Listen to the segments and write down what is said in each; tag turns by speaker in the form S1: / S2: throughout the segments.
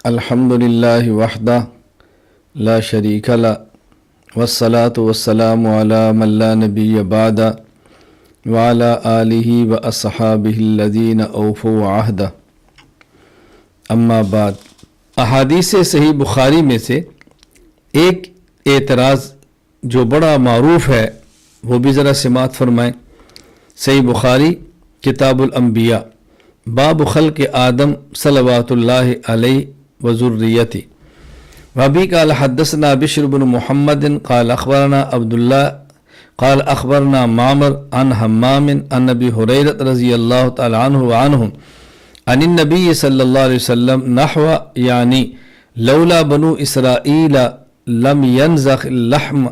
S1: الحمدللہ وحدہ لا شریک لہ والصلاة والسلام علی من لا نبی بعدہ وعلی آلہ واصحابہ الذین اوفوا عہدہ اما بعد۔ احادیث صحیح بخاری میں سے ایک اعتراض جو بڑا معروف ہے وہ بھی ذرا سماعت فرمائیں۔ صحیح بخاری کتاب الانبیاء باب خلق آدم صلوات اللہ علیہ وذریتہ وابی قال حدثنا بشر بن محمد قال اخبرنا عبداللہ قال اخبرنا معمر عن حمام عن نبی ہریرہ رضی اللہ تعالی عنہ وعنہم عن النبی صلی اللہ علیہ وسلم نحو یعنی لولا بنو اسرائیل لم ينزخ اللحم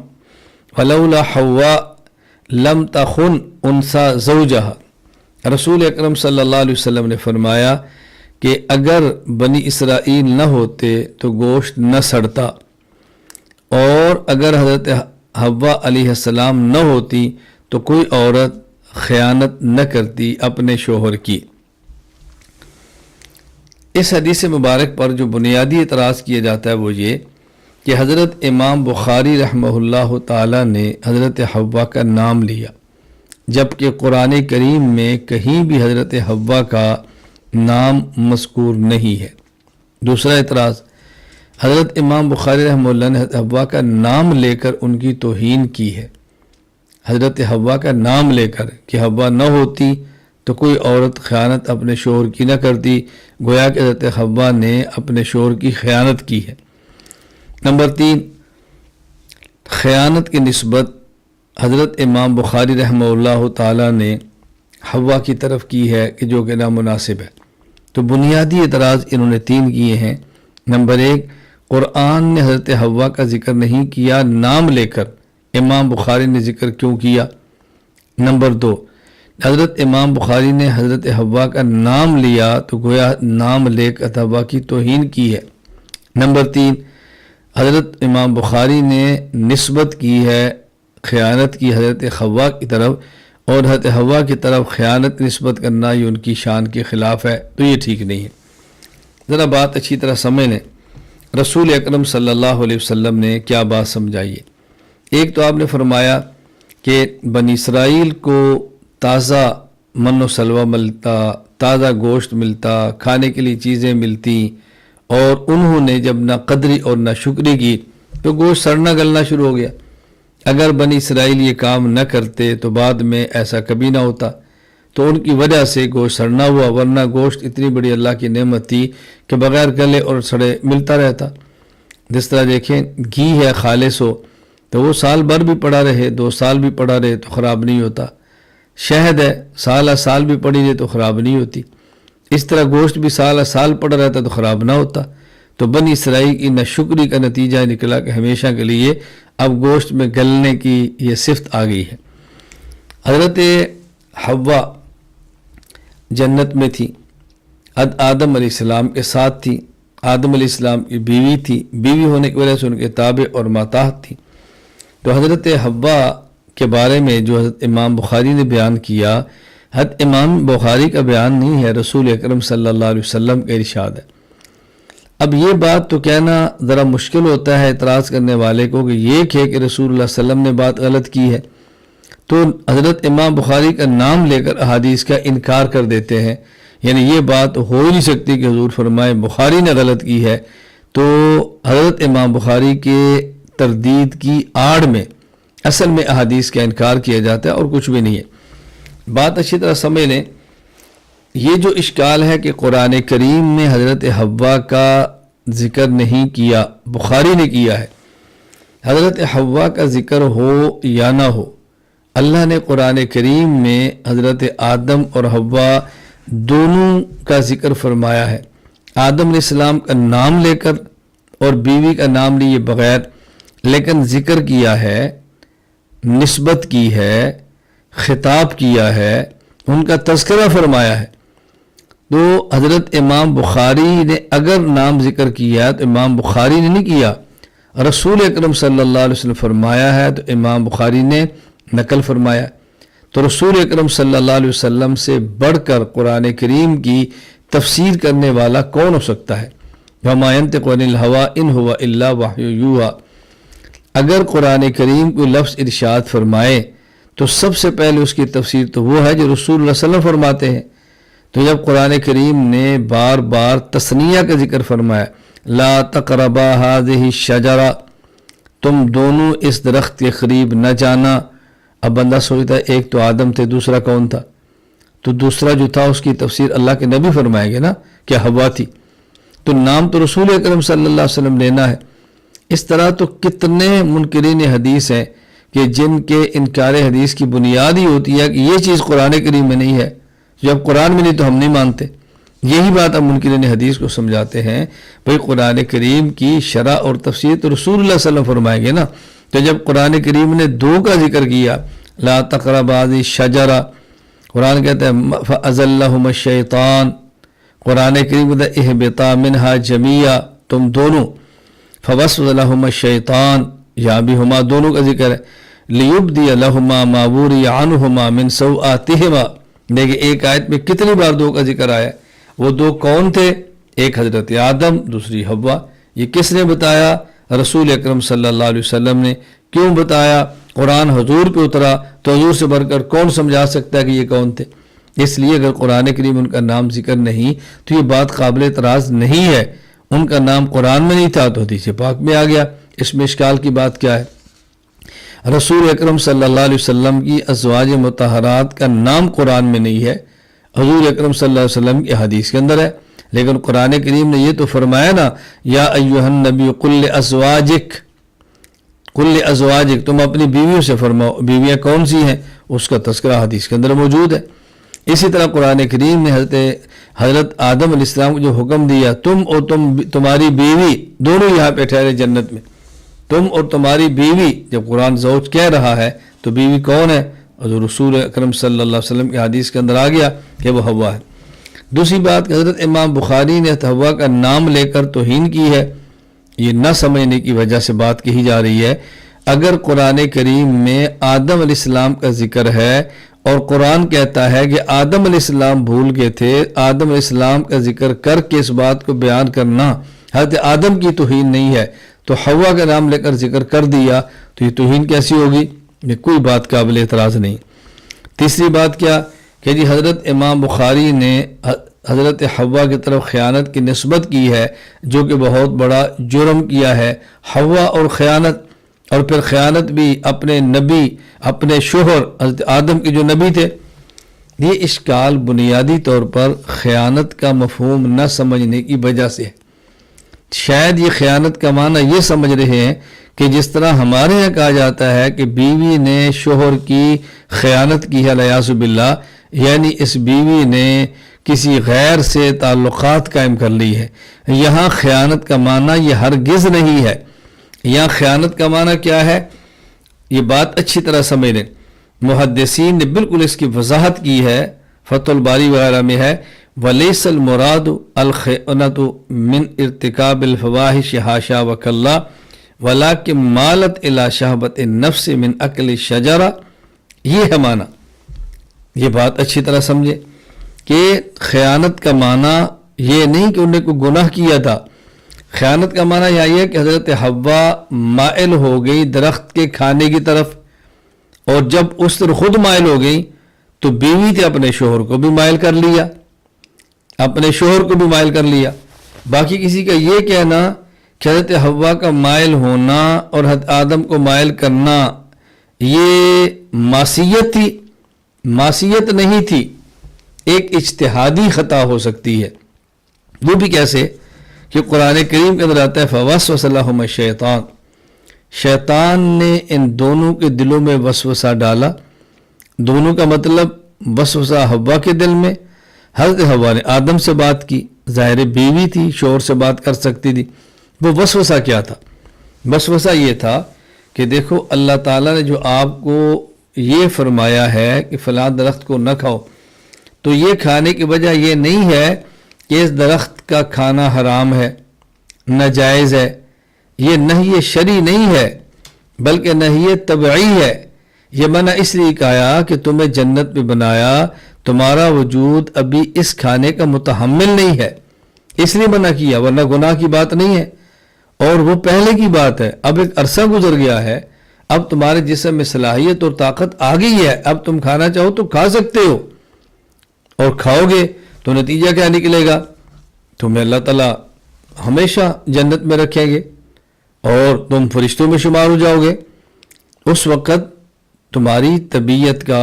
S1: ولولا حواء لم تخن انثى زوجها۔ رسول اکرم صلی اللہ علیہ وسلم نے فرمایا کہ اگر بنی اسرائیل نہ ہوتے تو گوشت نہ سڑتا، اور اگر حضرت حوا علیہ السلام نہ ہوتی تو کوئی عورت خیانت نہ کرتی اپنے شوہر کی۔ اس حدیث مبارک پر جو بنیادی اعتراض کیا جاتا ہے وہ یہ کہ حضرت امام بخاری رحمہ اللہ تعالی نے حضرت حوا کا نام لیا، جبکہ قرآن کریم میں کہیں بھی حضرت حوا کا نام مذکور نہیں ہے۔ دوسرا اعتراض، حضرت امام بخاری رحمہ اللہ نے حضرت حوا کا نام لے کر ان کی توہین کی ہے۔ حضرت حوا کا نام لے کر کہ حوا نہ ہوتی تو کوئی عورت خیانت اپنے شوہر کی نہ کرتی، گویا کہ حضرت حوا نے اپنے شوہر کی خیانت کی ہے۔ نمبر 3، خیانت کی نسبت حضرت امام بخاری رحمہ اللہ تعالی نے حوا کی طرف کی ہے کہ جو کہ نامناسب ہے۔ تو بنیادی اعتراض انہوں نے 3 کیے ہیں۔ نمبر 1، قرآن نے حضرت حوا کا ذکر نہیں کیا، نام لے کر امام بخاری نے ذکر کیوں کیا؟ نمبر 2، حضرت امام بخاری نے حضرت حوا کا نام لیا تو گویا نام لے کر حوا کی توہین کی ہے۔ نمبر 3، حضرت امام بخاری نے نسبت کی ہے خیانت کی حضرت حوا کی طرف، اور حضرت حوا کی طرف خیانت نسبت کرنا یہ ان کی شان کے خلاف ہے، تو یہ ٹھیک نہیں ہے۔ ذرا بات اچھی طرح سمجھ لیں، رسول اکرم صلی اللہ علیہ وسلم نے کیا بات سمجھائی ہے۔ ایک تو آپ نے فرمایا کہ بنی اسرائیل کو تازہ من و سلوہ ملتا، تازہ گوشت ملتا، کھانے کے لیے چیزیں ملتی، اور انہوں نے جب نہ قدری اور نہ شکری کی تو گوشت سڑنا گلنا شروع ہو گیا۔ اگر بنی اسرائیل یہ کام نہ کرتے تو بعد میں ایسا کبھی نہ ہوتا، تو ان کی وجہ سے گوشت سڑنا ہوا، ورنہ گوشت اتنی بڑی اللہ کی نعمت تھی کہ بغیر گلے اور سڑے ملتا رہتا۔ جس طرح دیکھیں گھی ہے خالص ہو تو وہ سال بھر بھی پڑا رہے، 2 سال بھی پڑا رہے تو خراب نہیں ہوتا۔ شہد ہے سال بھی پڑی رہے تو خراب نہیں ہوتی۔ اس طرح گوشت بھی سال پڑا رہتا تو خراب نہ ہوتا۔ تو بنی اسرائیل کی ناشکری کا نتیجہ نکلا کہ ہمیشہ کے لیے اب گوشت میں گلنے کی یہ صفت آ گئی ہے۔ حضرت حوا جنت میں تھی، آدم علیہ السلام کے ساتھ تھی، آدم علیہ السلام کی بیوی تھی، بیوی ہونے کی وجہ سے ان کے تابع اور ماتحت تھی۔ تو حضرت حوا کے بارے میں جو حضرت امام بخاری نے بیان کیا، حضرت امام بخاری کا بیان نہیں ہے، رسول اکرم صلی اللہ علیہ وسلم کا ارشاد ہے۔ اب یہ بات تو کہنا ذرا مشکل ہوتا ہے اعتراض کرنے والے کو کہ یہ کہ رسول اللہ صلی اللہ علیہ وسلم نے بات غلط کی ہے، تو حضرت امام بخاری کا نام لے کر احادیث کا انکار کر دیتے ہیں، یعنی یہ بات ہو ہی نہیں سکتی کہ حضور فرمائے بخاری نے غلط کی ہے۔ تو حضرت امام بخاری کے تردید کی آڑ میں اصل میں احادیث کا انکار کیا جاتا ہے اور کچھ بھی نہیں ہے۔ بات اچھی طرح سمجھ لیں، یہ جو اشکال ہے کہ قرآن کریم میں حضرت حوا کا ذکر نہیں کیا، بخاری نے کیا ہے۔ حضرت حوا کا ذکر ہو یا نہ ہو، اللہ نے قرآن کریم میں حضرت آدم اور حوا دونوں کا ذکر فرمایا ہے۔ آدم علیہ السلام کا نام لے کر اور بیوی کا نام لیے بغیر، لیکن ذکر کیا ہے، نسبت کی ہے، خطاب کیا ہے، ان کا تذکرہ فرمایا ہے۔ تو حضرت امام بخاری نے اگر نام ذکر کیا تو امام بخاری نے نہیں کیا، رسول اکرم صلی اللہ علیہ وسلم فرمایا ہے تو امام بخاری نے نقل فرمایا۔ تو رسول اکرم صلی اللہ علیہ وسلم سے بڑھ کر قرآن کریم کی تفسیر کرنے والا کون ہو سکتا ہے؟ وما ينطق عن الهوى ان هو الا وحی یوحی، اگر قرآن کریم کو لفظ ارشاد فرمائے تو سب سے پہلے اس کی تفسیر تو وہ ہے جو رسول اللہ صلی اللہ علیہ وسلم فرماتے ہیں۔ تو جب قرآن کریم نے بار بار تثنیہ کا ذکر فرمایا، لا تقربا هذه الشجرہ، تم دونوں اس درخت کے قریب نہ جانا، اب بندہ سوچتا ہے ایک تو آدم تھے، دوسرا کون تھا؟ تو دوسرا جو تھا اس کی تفسیر اللہ کے نبی فرمائیں گے نا، کیا حوا تھی؟ تو نام تو رسول اکرم صلی اللہ علیہ وسلم لینا ہے۔ اس طرح تو کتنے منکرین حدیث ہیں کہ جن کے انکار حدیث کی بنیاد ہی ہوتی ہے کہ یہ چیز قرآن کریم میں نہیں ہے، جب قرآن میں نہیں تو ہم نہیں مانتے۔ یہی بات ہم منکرین حدیث کو سمجھاتے ہیں، بھئی قرآن کریم کی شرح اور تفسیر تو رسول اللہ صلی اللہ علیہ وسلم فرمائیں گے نا۔ تو جب قرآن کریم نے دو کا ذکر کیا، لا تقربا هذه الشجرہ، قرآن کہتا ہے فَأَزَلَّهُمَ الشَّيْطَانُ، قرآن کریم کہتا ہے اہبطا منہا جمیعا، تم دونوں، فَوَسْوَسَ لَهُمَ الشَّيْطَانُ، یہاں بھی ہما دونوں کا ذکر ہے، لِيُبْدِيَ لَهُمَا مَا وُرِيَ عَنْهُمَا مِنْ سَوْآتِهِمَا۔ دیکھیں ایک آیت میں کتنی بار دو کا ذکر آیا، وہ دو کون تھے؟ ایک حضرت آدم، دوسری حوا۔ یہ کس نے بتایا؟ رسول اکرم صلی اللہ علیہ وسلم نے۔ کیوں بتایا؟ قرآن حضور پہ اترا تو حضور سے بڑھ کر کون سمجھا سکتا ہے کہ یہ کون تھے؟ اس لیے اگر قرآن کریم ان کا نام ذکر نہیں تو یہ بات قابل اعتراض نہیں ہے۔ ان کا نام قرآن میں نہیں تھا تو حدیث پاک میں آ گیا، اس میں اشکال کی بات کیا ہے؟ رسول اکرم صلی اللہ علیہ وسلم کی ازواج مطہرات کا نام قرآن میں نہیں ہے، حضور اکرم صلی اللہ علیہ وسلم کی حدیث کے اندر ہے، لیکن قرآن کریم نے یہ تو فرمایا نا، یا ایھا النبی قل لازواجک، قل لازواجک، تم اپنی بیویوں سے فرماؤ۔ بیویاں کون سی ہیں؟ اس کا تذکرہ حدیث کے اندر موجود ہے۔ اسی طرح قرآن کریم نے حضرت آدم علیہ السلام کو جو حکم دیا، تم اور تمہاری بیوی دونوں یہاں پہ ٹھہرے جنت میں، تم اور تمہاری بیوی، جب قرآن زوج کہہ رہا ہے تو بیوی کون ہے؟ حضور رسول اکرم صلی اللہ علیہ وسلم کی حدیث کے اندر آ گیا کہ وہ حوا ہے۔ دوسری بات کہ حضرت امام بخاری نے حوا کا نام لے کر توہین کی ہے، یہ نہ سمجھنے کی وجہ سے بات کہی جا رہی ہے۔ اگر قرآن کریم میں آدم علیہ السلام کا ذکر ہے اور قرآن کہتا ہے کہ آدم علیہ السلام بھول گئے تھے، آدم علیہ السلام کا ذکر کر کے اس بات کو بیان کرنا حضرت آدم کی توہین نہیں ہے، تو حوا کا نام لے کر ذکر کر دیا تو یہ توہین کیسی ہوگی؟ یہ کوئی بات قابل اعتراض نہیں۔ تیسری بات کیا کہ جی حضرت امام بخاری نے حضرت حوا کی طرف خیانت کی نسبت کی ہے، جو کہ بہت بڑا جرم کیا ہے، حوا اور خیانت، اور پھر خیانت بھی اپنے نبی، اپنے شوہر حضرت آدم کے جو نبی تھے۔ یہ اشکال بنیادی طور پر خیانت کا مفہوم نہ سمجھنے کی وجہ سے ہے۔ شاید یہ خیانت کا معنی یہ سمجھ رہے ہیں کہ جس طرح ہمارے یہاں کہا جاتا ہے کہ بیوی نے شوہر کی خیانت کی ہے الیاذ باللہ، یعنی اس بیوی نے کسی غیر سے تعلقات قائم کر لی ہے۔ یہاں خیانت کا معنی یہ ہرگز نہیں ہے۔ یہاں خیانت کا معنی کیا ہے؟ یہ بات اچھی طرح سمجھ لیں، محدثین نے بالکل اس کی وضاحت کی ہے، فتح الباری وغیرہ میں ہے، وَلَيْسَ الْمُرَادُ الْخِيَانَةُ مِنْ ارتكاب الفواحش حاشا وکلا وَلَكِنْ مَالَتْ إِلَى شَهْوَةِ النَّفْسِ مِنْ أَكْلِ الشَّجَرَةِ، یہ ہے معنی۔ یہ بات اچھی طرح سمجھے کہ خیانت کا معنی یہ نہیں کہ انہوں نے کوئی گناہ کیا تھا۔ خیانت کا معنی یہ ہے کہ حضرت حوا مائل ہو گئی درخت کے کھانے کی طرف، اور جب اس طرح خود مائل ہو گئی تو بیوی تھے اپنے شوہر کو بھی مائل کر لیا، اپنے شوہر کو بھی مائل کر لیا۔ باقی کسی کا یہ کہنا کہ حضرت حوا کا مائل ہونا اور حضرت آدم کو مائل کرنا یہ معصیت تھی، معصیت نہیں تھی، ایک اجتہادی خطا ہو سکتی ہے۔ وہ بھی کیسے کہ قرآن کریم کے اندر آتا ہے فوسوس لہما الشیطان، شیطان نے ان دونوں کے دلوں میں وسوسہ ڈالا۔ دونوں کا مطلب وسوسہ حوا کے دل میں، حضرت حوا نے آدم سے بات کی، ظاہر بیوی تھی، شوہر سے بات کر سکتی تھی۔ وہ وسوسہ کیا تھا؟ وسوسہ یہ تھا کہ دیکھو اللہ تعالیٰ نے جو آپ کو یہ فرمایا ہے کہ فلاں درخت کو نہ کھاؤ، تو یہ کھانے کی وجہ یہ نہیں ہے کہ اس درخت کا کھانا حرام ہے، ناجائز ہے، یہ نہی شرعی نہیں ہے، بلکہ نہی طبعی ہے۔ یہ منع اس لیے کہا کہ تمہیں جنت میں بنایا تمہارا وجود ابھی اس کھانے کا متحمل نہیں ہے، اس لیے منع کیا، ورنہ گناہ کی بات نہیں ہے، اور وہ پہلے کی بات ہے۔ اب ایک عرصہ گزر گیا ہے، اب تمہارے جسم میں صلاحیت اور طاقت آ گئی ہے، اب تم کھانا چاہو تو کھا سکتے ہو، اور کھاؤ گے تو نتیجہ کیا نکلے گا؟ تمہیں اللہ تعالیٰ ہمیشہ جنت میں رکھیں گے اور تم فرشتوں میں شمار ہو جاؤ گے۔ اس وقت تمہاری طبیعت کا،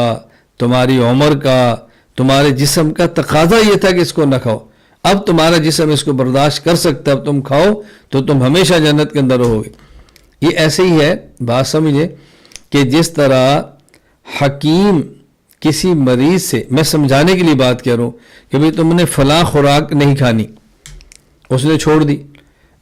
S1: تمہاری عمر کا، تمہارے جسم کا تقاضا یہ تھا کہ اس کو نہ کھاؤ، اب تمہارا جسم اس کو برداشت کر سکتا ہے، اب تم کھاؤ تو تم ہمیشہ جنت کے اندر رہو گے۔ یہ ایسے ہی ہے، بات سمجھے کہ جس طرح حکیم کسی مریض سے، میں سمجھانے کے لیے بات کر رہا ہوں کہ بھئی تم نے فلاں خوراک نہیں کھانی، اس نے چھوڑ دی،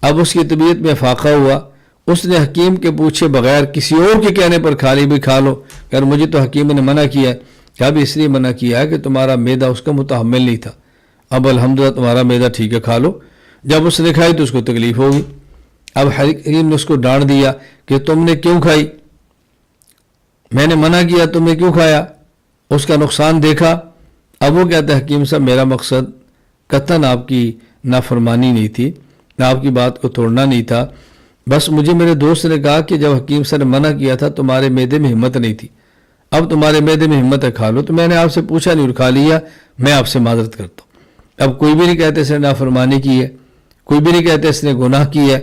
S1: اب اس کی طبیعت میں فاقہ ہوا، اس نے حکیم کے پوچھے بغیر کسی اور کے کہنے پر کھا لی، بھی کھا لو، کہ مجھے تو حکیم نے منع کیا ہے، کیا بھی اس لیے منع کیا ہے کہ تمہارا معدہ اس کا متحمل نہیں تھا، اب الحمدللہ تمہارا معدہ ٹھیک ہے، کھا لو۔ جب اس نے کھائی تو اس کو تکلیف ہوگی، اب حکیم نے اس کو ڈانٹ دیا کہ تم نے کیوں کھائی، میں نے منع کیا، تم نے کیوں کھایا، اس کا نقصان دیکھا۔ اب وہ کہتا ہے حکیم صاحب میرا مقصد قطعاً آپ کی نافرمانی نہیں تھی، آپ کی بات کو توڑنا نہیں تھا، بس مجھے میرے دوست نے کہا کہ جب حکیم صاحب نے منع کیا تھا تمہارے معدے میں ہمت نہیں تھی، اب تمہارے معدے میں ہمت ہے، کھا لو، تو میں نے آپ سے پوچھا نہیں اور کھا لیا، میں آپ سے معذرت کرتا ہوں۔ اب کوئی بھی نہیں کہتے اس نے نافرمانی کی ہے، کوئی بھی نہیں کہتے اس نے گناہ کی ہے،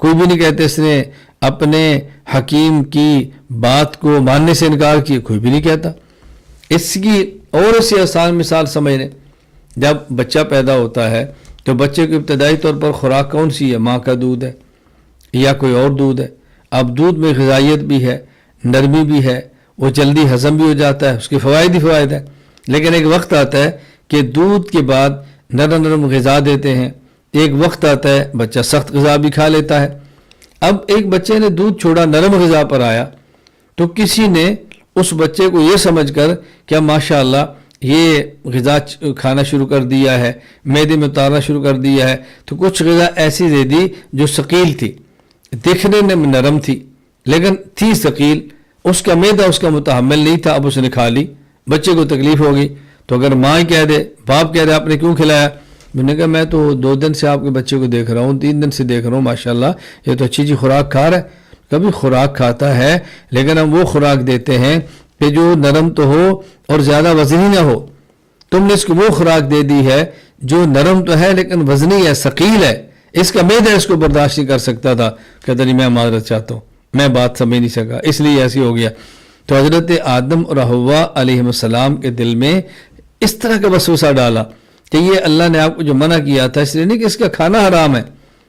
S1: کوئی بھی نہیں کہتے اس نے اپنے حکیم کی بات کو ماننے سے انکار کیا، کوئی بھی نہیں کہتا۔ اس کی اور اس سے آسان مثال سمجھ لیں، جب بچہ پیدا ہوتا ہے تو بچے کو ابتدائی طور پر خوراک کون سی ہے؟ ماں کا دودھ ہے یا کوئی اور دودھ ہے۔ اب دودھ میں غذائیت بھی ہے، نرمی بھی ہے، وہ جلدی ہضم بھی ہو جاتا ہے، اس کے فوائد ہی فوائد ہیں، لیکن ایک وقت آتا ہے کہ دودھ کے بعد نرم نرم غذا دیتے ہیں، ایک وقت آتا ہے بچہ سخت غذا بھی کھا لیتا ہے۔ اب ایک بچے نے دودھ چھوڑا، نرم غذا پر آیا، تو کسی نے اس بچے کو یہ سمجھ کر کہ ماشاءاللہ یہ غذا کھانا شروع کر دیا ہے، معدے میں اتارنا شروع کر دیا ہے، تو کچھ غذا ایسی دے دی جو ثقیل تھی، دیکھنے میں نرم تھی لیکن تھی ثقیل، اس کا معدہ اس کا متحمل نہیں تھا، اب اس نے کھا لی، بچے کو تکلیف ہوگی۔ تو اگر ماں کہہ دے، باپ کہہ دے آپ نے کیوں کھلایا، میں نے کہا میں تو 2 دن سے آپ کے بچے کو دیکھ رہا ہوں، 3 دن سے دیکھ رہا ہوں، ماشاءاللہ یہ تو اچھی خوراک کھا رہا ہے۔ کبھی خوراک کھاتا ہے لیکن ہم وہ خوراک دیتے ہیں کہ جو نرم تو ہو اور زیادہ وزنی نہ ہو، تم نے اس کو وہ خوراک دے دی ہے جو نرم تو ہے لیکن وزنی ہے، ثقیل ہے، اس کا معدہ اس کو برداشت نہیں کر سکتا تھا، کہتا نہیں میں معذرت چاہتا ہوں، میں بات سمجھ نہیں سکا، اس لیے ایسی ہو گیا۔ تو حضرت آدم اور حوا علیہ السلام کے دل میں اس طرح کا وسوسہ ڈالا کہ یہ اللہ نے آپ کو جو منع کیا تھا، اس لیے نہیں کہ اس کا کھانا حرام ہے،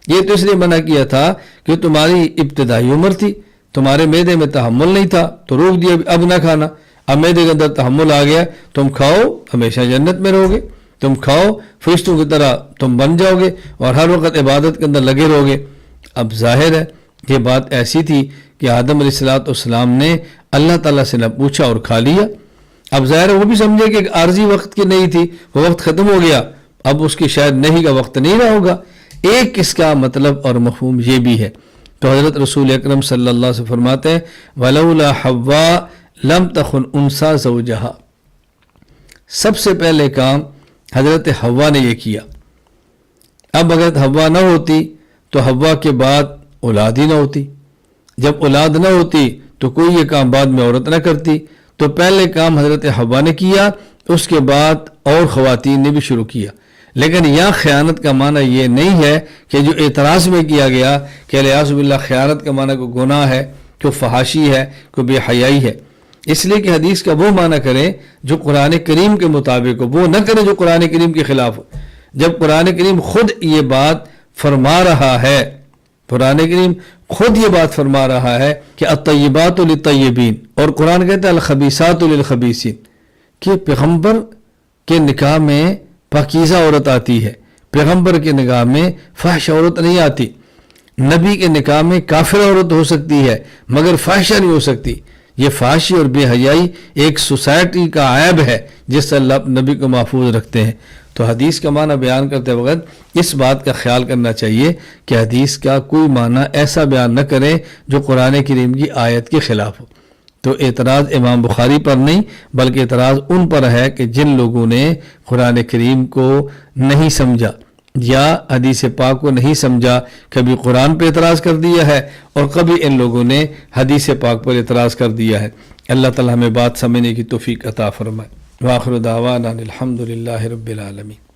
S1: یہ تو اس لیے منع کیا تھا کہ تمہاری ابتدائی عمر تھی، تمہارے معدے میں تحمل نہیں تھا تو روک دیا، اب نہ کھانا، اب معدے کے اندر تحمل آ گیا، تم کھاؤ ہمیشہ جنت میں رہو گے، تم کھاؤ فرشتوں کی طرح تم بن جاؤ گے اور ہر وقت عبادت کے اندر لگے رہو گے۔ اب ظاہر ہے یہ بات ایسی تھی کہ آدم علیہ السلام نے اللہ تعالیٰ سے نہ پوچھا اور کھا لیا۔ اب ظاہر ہے وہ بھی سمجھے کہ ایک عارضی وقت کی نہیں تھی، وہ وقت ختم ہو گیا، اب اس کی شاید نہیں کا وقت نہیں رہا ہوگا۔ ایک اس کا مطلب اور مفہوم یہ بھی ہے، تو حضرت رسول اکرم صلی اللہ علیہ وسلم فرماتے ہیں وَلَوْلَا حَوَّا لَمْ تَخُنْ أُنْثَىٰ زَوْجَهَا، سب سے پہلے کام حضرت حوا نے یہ کیا۔ اب اگر حوا نہ ہوتی تو حوا کے بعد اولاد ہی نہ ہوتی، جب اولاد نہ ہوتی تو کوئی یہ کام بعد میں عورت نہ کرتی، تو پہلے کام حضرت حوا نے کیا، اس کے بعد اور خواتین نے بھی شروع کیا۔ لیکن یہاں خیانت کا معنی یہ نہیں ہے کہ جو اعتراض میں کیا گیا کہ الیاذ باللہ خیانت کا معنی کوئی گناہ ہے، کوئی فحاشی ہے، کوئی بے حیائی ہے، اس لیے کہ حدیث کا وہ معنی کریں جو قرآن کریم کے مطابق ہو، وہ نہ کریں جو قرآن کریم کے خلاف ہو۔ جب قرآن کریم خود یہ بات فرما رہا ہے، قرآن کریم خود یہ بات فرما رہا ہے کہ الطیبات للطیبین، اور قرآن کہتا ہے الخبیثات للخبیثین، کہ پیغمبر کے نکاح میں پاکیزہ عورت آتی ہے، پیغمبر کے نکاح میں فحش عورت نہیں آتی، نبی کے نکاح میں کافر عورت ہو سکتی ہے مگر فحشہ نہیں ہو سکتی۔ یہ فحاشی اور بے حیائی ایک سوسائٹی کا عیب ہے جس سے اللہ نبی کو محفوظ رکھتے ہیں۔ تو حدیث کا معنی بیان کرتے وقت اس بات کا خیال کرنا چاہیے کہ حدیث کا کوئی معنی ایسا بیان نہ کریں جو قرآن کریم کی آیت کے خلاف ہو۔ تو اعتراض امام بخاری پر نہیں بلکہ اعتراض ان پر ہے کہ جن لوگوں نے قرآن کریم کو نہیں سمجھا یا حدیث پاک کو نہیں سمجھا، کبھی قرآن پہ اعتراض کر دیا ہے اور کبھی ان لوگوں نے حدیث پاک پر اعتراض کر دیا ہے۔ اللہ تعالی ہمیں بات سمجھنے کی توفیق عطا فرمائے۔ وآخر دعوانا الحمد للہ رب العالمین۔